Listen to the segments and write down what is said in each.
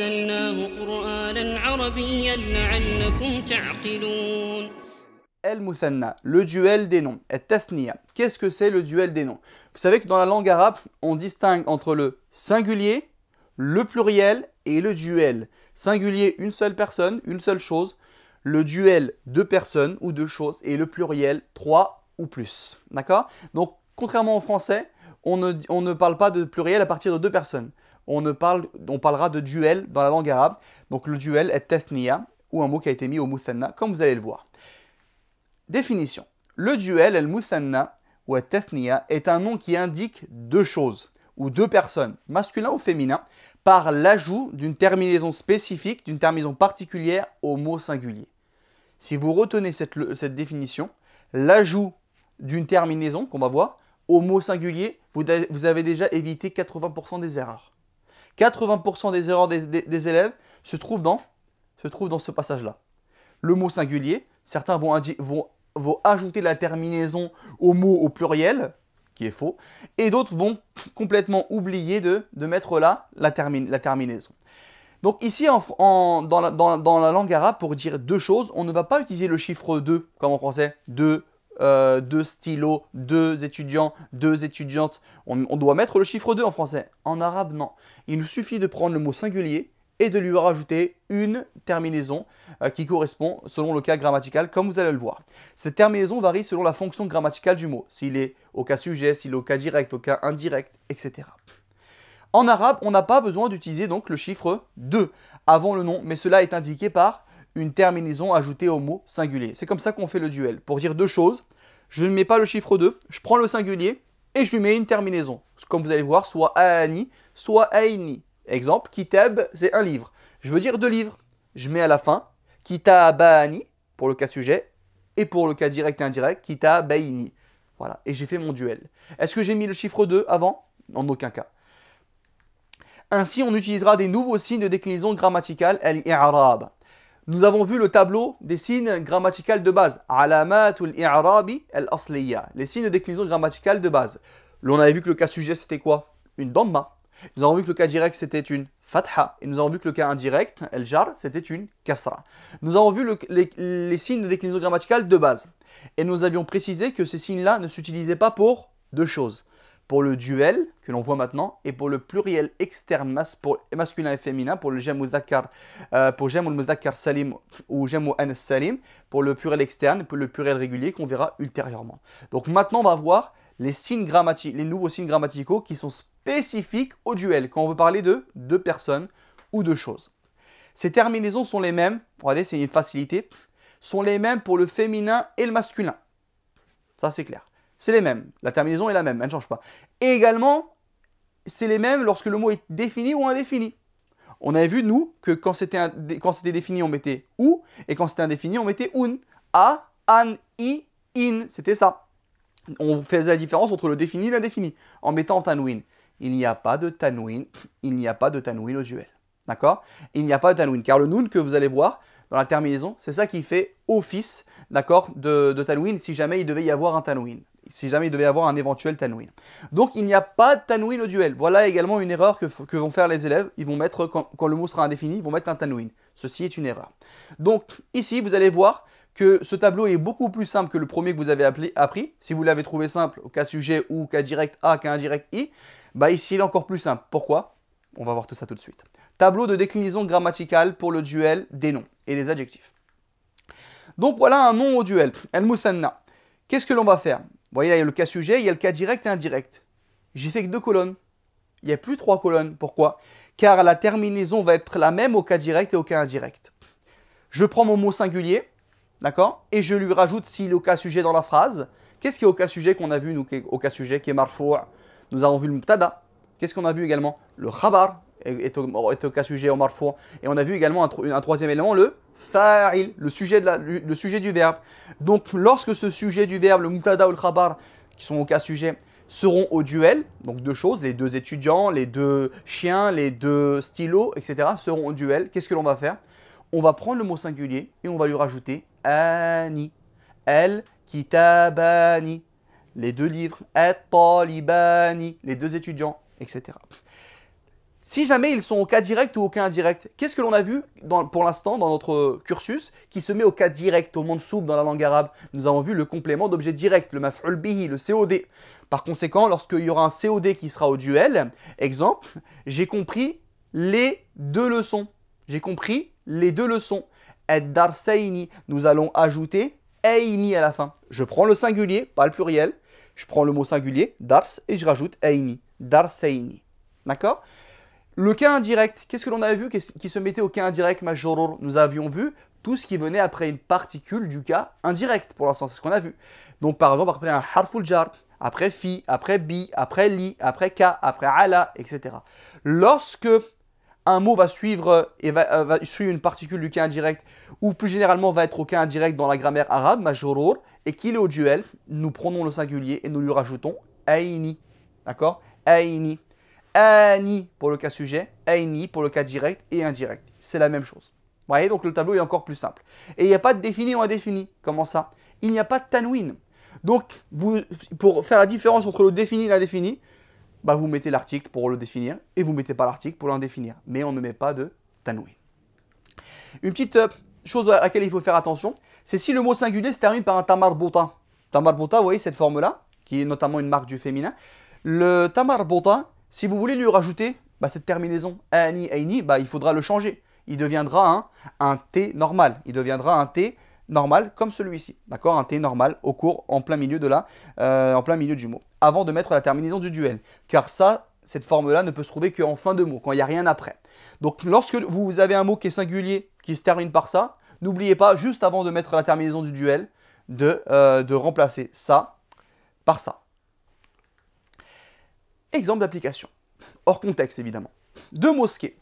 وجعلناه قرآنا عربيا لعلكم تعقلون. El-Muthanna, le duel des noms. Et-Tathniya. Qu'est-ce que c'est le duel des noms? Vous savez que dans la langue arabe, on distingue entre le singulier, le pluriel et le duel. Singulier, une seule personne, une seule chose. Le duel, deux personnes ou deux choses. Et le pluriel, trois ou plus. D'accord? Donc, contrairement au français, on ne parle pas de pluriel à partir de deux personnes. On parlera de duel dans la langue arabe. Donc, le duel est tathniya, ou un mot qui a été mis au muthanna, comme vous allez le voir. Définition. Le duel, el-muthanna ou el-tathniya, est un nom qui indique deux choses, ou deux personnes, masculin ou féminin, par l'ajout d'une terminaison spécifique, d'une terminaison particulière au mot singulier. Si vous retenez cette définition, l'ajout d'une terminaison, qu'on va voir, au mot singulier, vous avez déjà évité 80% des erreurs. 80% des erreurs des élèves se trouvent dans ce passage-là. Le mot singulier, certains vont ajouter la terminaison au mot au pluriel, qui est faux, et d'autres vont complètement oublier de mettre là la terminaison. Donc ici, dans la langue arabe, pour dire deux choses, on ne va pas utiliser le chiffre 2, comme en français, deux stylos, deux étudiants, deux étudiantes. On doit mettre le chiffre 2 en français. En arabe, non. Il nous suffit de prendre le mot singulier et de lui rajouter une terminaison qui correspond selon le cas grammatical, comme vous allez le voir. Cette terminaison varie selon la fonction grammaticale du mot, s'il est au cas sujet, s'il est au cas direct, au cas indirect, etc. En arabe, on n'a pas besoin d'utiliser donc le chiffre 2 avant le nom, mais cela est indiqué par une terminaison ajoutée au mot singulier. C'est comme ça qu'on fait le duel. Pour dire deux choses, je ne mets pas le chiffre 2, je prends le singulier et je lui mets une terminaison. Comme vous allez voir, soit aani, soit aini. Exemple, kitab, c'est un livre. Je veux dire deux livres. Je mets à la fin kitabani pour le cas sujet et pour le cas direct et indirect, kitabaini. Voilà, et j'ai fait mon duel. Est-ce que j'ai mis le chiffre 2 avant? En aucun cas. Ainsi, on utilisera des nouveaux signes de déclinaison grammaticale, al-i'rab. Nous avons vu le tableau des signes grammaticaux de base. Alamatul i'rabi al-asliya. Les signes de déclinaison grammaticale de base. Là, on avait vu que le cas sujet, c'était quoi? Une damma. Nous avons vu que le cas direct, c'était une fatha. Et nous avons vu que le cas indirect, el-jar, c'était une kasra. Nous avons vu les signes de déclinaison grammaticale de base. Et nous avions précisé que ces signes-là ne s'utilisaient pas pour deux choses. Pour le duel, que l'on voit maintenant, et pour le pluriel externe masculin et féminin, pour le jamu mudhakkar salim ou jamu anas salim, pour le pluriel externe, pour le pluriel régulier qu'on verra ultérieurement. Donc maintenant, on va voir les nouveaux signes grammaticaux qui sont spécifiques au duel, quand on veut parler de deux personnes ou de choses. Ces terminaisons sont les mêmes, regardez, c'est une facilité, sont les mêmes pour le féminin et le masculin. Ça, c'est clair. C'est les mêmes. La terminaison est la même, elle ne change pas. Et également, c'est les mêmes lorsque le mot est défini ou indéfini. On avait vu, nous, que quand c'était défini, on mettait ou, et quand c'était indéfini, on mettait un. A, an, i, in. C'était ça. On faisait la différence entre le défini et l'indéfini en mettant tanwin. Il n'y a pas de tanwin. Il n'y a pas de tanwin au duel. D'accord? Il n'y a pas de tanwin. Car le noun que vous allez voir dans la terminaison, c'est ça qui fait office, d'accord, de tanwin si jamais il devait y avoir un tanwin. Si jamais il devait y avoir un éventuel tanwin. Donc il n'y a pas de tanwin au duel. Voilà également une erreur que vont faire les élèves. Ils vont mettre, quand le mot sera indéfini, ils vont mettre un tanwin. Ceci est une erreur. Donc ici, vous allez voir que ce tableau est beaucoup plus simple que le premier que vous avez appris. Si vous l'avez trouvé simple au cas sujet ou cas direct A, cas indirect I, bah ici il est encore plus simple. Pourquoi? On va voir tout ça tout de suite. Tableau de déclinaison grammaticale pour le duel des noms et des adjectifs. Donc voilà un nom au duel, el-muthanna. Qu'est-ce que l'on va faire? Vous voyez, là, il y a le cas sujet, il y a le cas direct et indirect. J'ai fait que 2 colonnes. Il n'y a plus 3 colonnes. Pourquoi? Car la terminaison va être la même au cas direct et au cas indirect. Je prends mon mot singulier, d'accord? Et je lui rajoute s'il est au cas sujet dans la phrase. Qu'est-ce qui est au cas sujet qu'on a vu, nous, au cas sujet qui est marfou'? Nous avons vu le mubtada. Qu'est-ce qu'on a vu également? Le khabar est au cas sujet au marfou'. Et on a vu également un troisième élément, le fa'il, le sujet du verbe. Donc lorsque ce sujet du verbe, le mubtada ou le khabar, qui sont au cas sujet, seront au duel, donc deux choses, les deux étudiants, les deux chiens, les deux stylos, etc. seront au duel, qu'est-ce que l'on va faire? On va prendre le mot singulier et on va lui rajouter ani, el kitabani, les deux livres, at talibani, les deux étudiants, etc. Si jamais ils sont au cas direct ou au cas indirect, qu'est-ce que l'on a vu pour l'instant dans notre cursus qui se met au cas direct, au mansoub dans la langue arabe? Nous avons vu le complément d'objet direct, le maf'ul bihi, le COD. Par conséquent, lorsqu'il y aura un COD qui sera au duel, exemple, j'ai compris les deux leçons. J'ai compris les deux leçons. Ad-darsaini, nous allons ajouter aini à la fin. Je prends le singulier, pas le pluriel. Je prends le mot singulier, dars, et je rajoute aini. Darsaini. D'accord? Le cas indirect, qu'est-ce que l'on avait vu qui se mettait au cas indirect majorur? Nous avions vu tout ce qui venait après une particule du cas indirect, pour l'instant, c'est ce qu'on a vu. Donc par exemple, après un harful jar, après fi, après bi, après li, après ka, après ala, etc. Lorsque un mot va suivre une particule du cas indirect, ou plus généralement va être au cas indirect dans la grammaire arabe, majorur, et qu'il est au duel, nous prenons le singulier et nous lui rajoutons aini. D'accord? Aini. Ani pour le cas sujet, aini pour le cas direct et indirect. C'est la même chose. Vous voyez, donc le tableau est encore plus simple. Et il n'y a pas de défini ou indéfini. Comment ça? Il n'y a pas de tanwin. Donc, pour faire la différence entre le défini et l'indéfini, bah, vous mettez l'article pour le définir et vous ne mettez pas l'article pour l'indéfinir. Mais on ne met pas de tanwin. Une petite chose à laquelle il faut faire attention, c'est si le mot singulier se termine par un tamar bota. Tamar bota, vous voyez cette forme-là, qui est notamment une marque du féminin. Le tamar bota, si vous voulez lui rajouter cette terminaison ani, aini, il faudra le changer. Il deviendra un T normal. Il deviendra un T normal comme celui-ci. D'accord? Un T normal au cours, en plein milieu du mot. Avant de mettre la terminaison du duel. Car ça, cette forme-là ne peut se trouver qu'en fin de mot, quand il n'y a rien après. Donc lorsque vous avez un mot qui est singulier, qui se termine par ça, n'oubliez pas, juste avant de mettre la terminaison du duel, de remplacer ça par ça. Exemple d'application, hors contexte évidemment. Deux mosquées,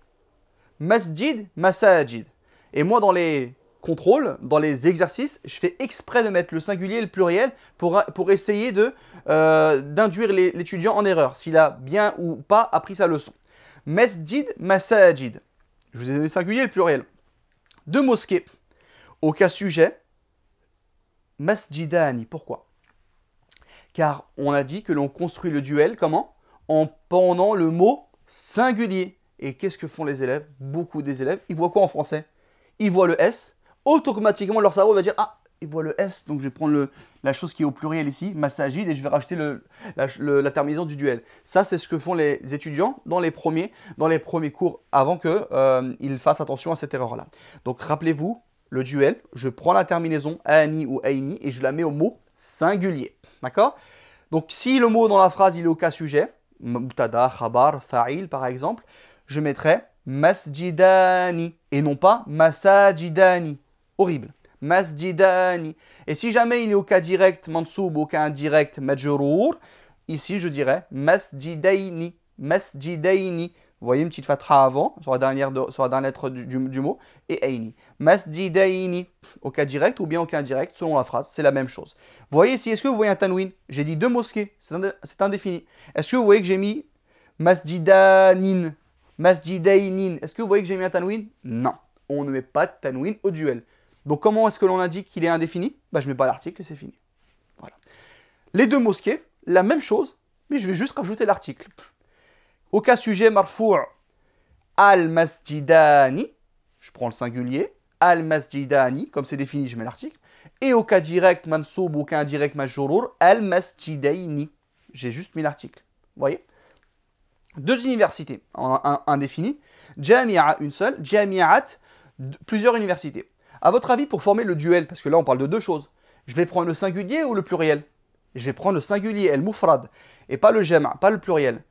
masjid, masajid. Et moi dans les contrôles, dans les exercices, je fais exprès de mettre le singulier et le pluriel pour essayer d'induire l'étudiant en erreur, s'il a bien ou pas appris sa leçon. Masjid, masajid. Je vous ai donné le singulier et le pluriel. Deux mosquées. Au cas sujet, masjidani. Pourquoi? Car on a dit que l'on construit le duel, comment? En pendant le mot singulier. Et qu'est-ce que font les élèves? Beaucoup des élèves, ils voient quoi en français? Ils voient le S. Automatiquement, leur cerveau va dire « Ah, ils voient le S, donc je vais prendre la chose qui est au pluriel ici, masajid, et je vais rajouter la terminaison du duel. » Ça, c'est ce que font les étudiants dans les premiers cours, avant qu'ils fassent attention à cette erreur-là. Donc, rappelez-vous, le duel, je prends la terminaison ani ou aini et je la mets au mot singulier. D'accord? Donc, si le mot dans la phrase, il est au cas sujet, mubtada, khabar, fa'il par exemple, je mettrai masjidani et non pas masajidani. Horrible. Masjidani. Et si jamais il est au cas direct, mansoub, au cas indirect, majrour, ici je dirais masjidaini. Masjidaini. Vous voyez une petite fatha avant, sur la dernière lettre du mot, et aini. Masjidaini. Au cas direct ou bien au cas indirect, selon la phrase, c'est la même chose. Vous voyez ici, est-ce que vous voyez un tanwin? J'ai dit deux mosquées, c'est indéfini. Est-ce que vous voyez que j'ai mis masjidanin? Masjidainin. Est-ce que vous voyez que j'ai mis un tanwin? Non. On ne met pas de tanwin au duel. Donc comment est-ce que l'on indique qu'il est indéfini? Je ne mets pas l'article et c'est fini. Voilà. Les deux mosquées, la même chose, mais je vais juste rajouter l'article. Au cas sujet, marfou' al-masjidani, je prends le singulier, al-masjidani, comme c'est défini, je mets l'article. Et au cas direct, mansoub, au cas indirect, majrour, al-masjidaini. J'ai juste mis l'article. Vous voyez? Deux universités, indéfinies. Jami'a, une seule. Jami'at, plusieurs universités. À votre avis, pour former le duel, parce que là on parle de deux choses, je vais prendre le singulier ou le pluriel? Je vais prendre le singulier, el mufrad, et pas le jama', pas le pluriel.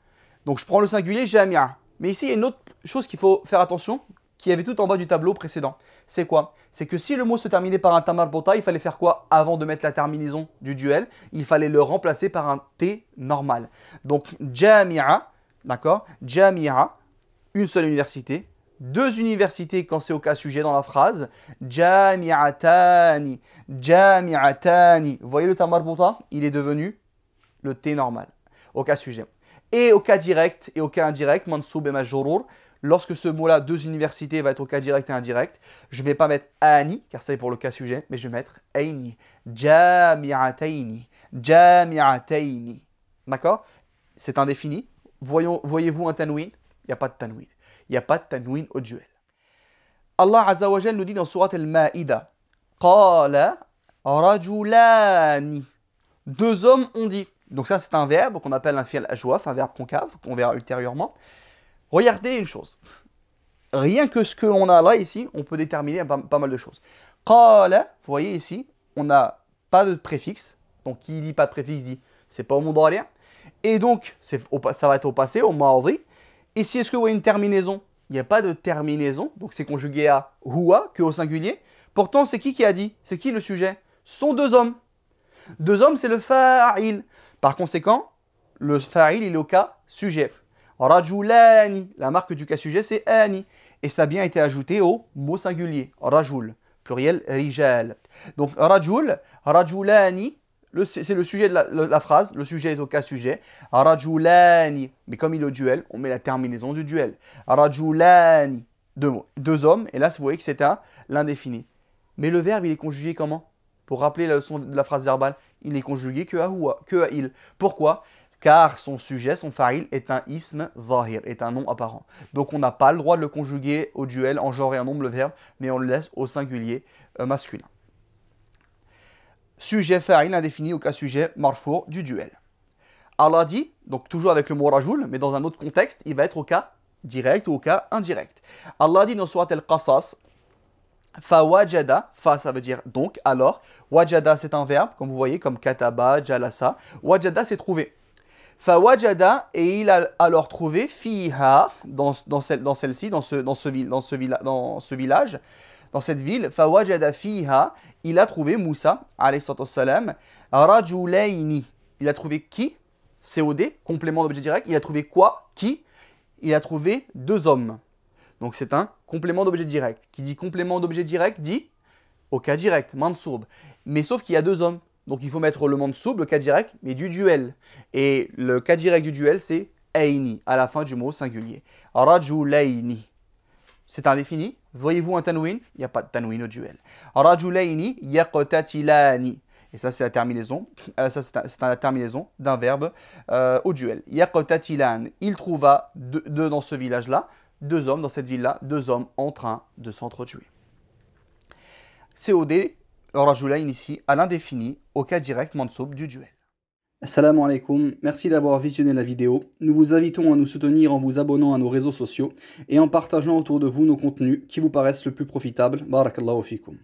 Donc je prends le singulier, jami'a. Mais ici, il y a une autre chose qu'il faut faire attention, qui avait tout en bas du tableau précédent. C'est quoi? C'est que si le mot se terminait par un tamar bota, il fallait faire quoi avant de mettre la terminaison du duel? Il fallait le remplacer par un T normal. Donc jami'a, d'accord? Jami'a, une seule université. Deux universités quand c'est au cas sujet dans la phrase. Jami'atani. Jami'atani. Vous voyez le tamar bota? Il est devenu le T normal au cas sujet. Et au cas direct et au cas indirect, mansoub et majrour, lorsque ce mot-là, deux universités, va être au cas direct et indirect, je ne vais pas mettre ani, car c'est pour le cas sujet, mais je vais mettre aini. Jami'ataini. Jami'ataini. D'accord? C'est indéfini. Voyez-vous un tanwin? il n'y a pas de tanwin. Il n'y a pas de tanwin au duel. Allah Azza wa Jal nous dit dans Surat Al-Ma'ida, Qala rajulani. Deux hommes ont dit. Donc ça c'est un verbe qu'on appelle un fi'l ajwaf, un verbe concave, qu'on verra ultérieurement. Regardez une chose. Rien que ce qu'on a là ici, on peut déterminer pas mal de choses. Qala, vous voyez ici, on n'a pas de préfixe. Donc qui dit pas de préfixe dit c'est pas au mudari'. Et donc ça va être au passé, au madi. Ici est-ce que vous voyez une terminaison? Il n'y a pas de terminaison, donc c'est conjugué à huwa, que au singulier. Pourtant, c'est qui a dit? C'est qui le sujet? Ce sont deux hommes. Deux hommes, c'est le fa'il. Par conséquent, le fa'il, il est au cas sujet. Rajulani, la marque du cas sujet, c'est ani. Et ça a bien été ajouté au mot singulier. Rajul, pluriel rijal. Donc, rajul, rajulani, c'est le sujet de la phrase, le sujet est au cas sujet. Rajulani, mais comme il est au duel, on met la terminaison du duel. Rajulani, deux mots, deux hommes, et là vous voyez que c'est l'indéfini. Mais le verbe il est conjugué comment? Pour rappeler la leçon de la phrase verbale, il est conjugué que à huwa, que à il. Pourquoi? Car son sujet, son fa'il, est un ism zahir, est un nom apparent. Donc on n'a pas le droit de le conjuguer au duel en genre et en nombre le verbe, mais on le laisse au singulier masculin. Sujet fa'il indéfini au cas sujet marfour du duel. Allah dit, donc toujours avec le mot rajul, mais dans un autre contexte, il va être au cas direct ou au cas indirect. Allah dit dans Surat Al-Qasas, Fawajada, fa ça veut dire donc, alors, wajada c'est un verbe, comme vous voyez, comme kataba, jalasa, wajada c'est trouver. Fawajada, et il a alors trouvé fiha, dans celle-ci, dans ce village, dans cette ville, Fawajada fiha, il a trouvé Moussa, alayhi salam, rajulaini. Il a trouvé qui? COD, complément d'objet direct. Il a trouvé quoi? Qui? Il a trouvé deux hommes. Donc c'est un complément d'objet direct. Qui dit complément d'objet direct dit au cas direct, mansoub. Mais sauf qu'il y a deux hommes. Donc il faut mettre le mansoub, le cas direct, mais du duel. Et le cas direct du duel, c'est aini, à la fin du mot singulier. Rajulaini. C'est indéfini. Voyez-vous un tanwin? Il n'y a pas de tanwin au duel. Rajulaini yaqtatilani. Et ça, c'est la terminaison. C'est la terminaison d'un verbe au duel. Yaqtatilan. Il trouva deux dans ce village-là, deux hommes dans cette ville-là, deux hommes en train de s'entretuer. COD, rajulain ici, à l'indéfini, au cas direct mansoub du duel. Assalamu alaikum, merci d'avoir visionné la vidéo. Nous vous invitons à nous soutenir en vous abonnant à nos réseaux sociaux et en partageant autour de vous nos contenus qui vous paraissent le plus profitables. Barakallahu fikum.